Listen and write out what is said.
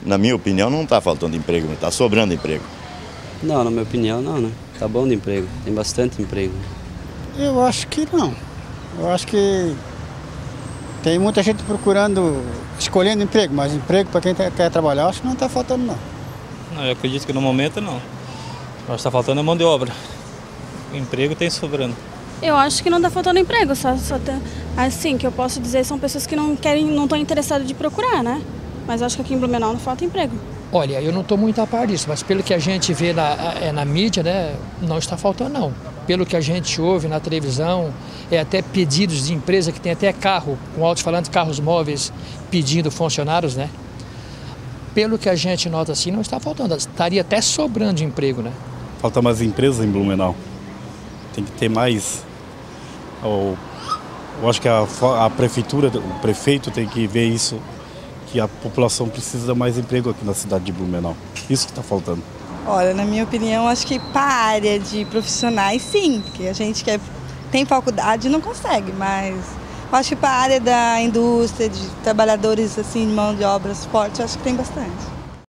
Na minha opinião, não está faltando emprego, está sobrando emprego. Não, na minha opinião não, né? Tá bom de emprego, tem bastante emprego. Eu acho que não. Eu acho que tem muita gente procurando, escolhendo emprego, mas emprego para quem quer trabalhar, eu acho que não está faltando não. Não, eu acredito que no momento não. Mas está faltando a mão de obra. O emprego tem sobrando. Eu acho que não está faltando emprego, só tem, assim, que eu posso dizer, são pessoas que não estão interessadas de procurar, né? Mas acho que aqui em Blumenau não falta emprego. Olha, eu não estou muito a par disso, mas pelo que a gente vê na mídia, né, não está faltando não. Pelo que a gente ouve na televisão, até pedidos de empresa que tem até carro, com alto-falante, carros móveis, pedindo funcionários, né? Pelo que a gente nota assim, não está faltando, estaria até sobrando de emprego, né? Falta mais empresas em Blumenau. Tem que ter mais. Eu acho que a prefeitura, o prefeito tem que ver isso, que a população precisa de mais emprego aqui na cidade de Blumenau. Isso que está faltando. Olha, na minha opinião, acho que para a área de profissionais, sim, porque a gente que tem faculdade não consegue, mas eu acho que para a área da indústria, de trabalhadores assim, de mão de obras fortes, eu acho que tem bastante.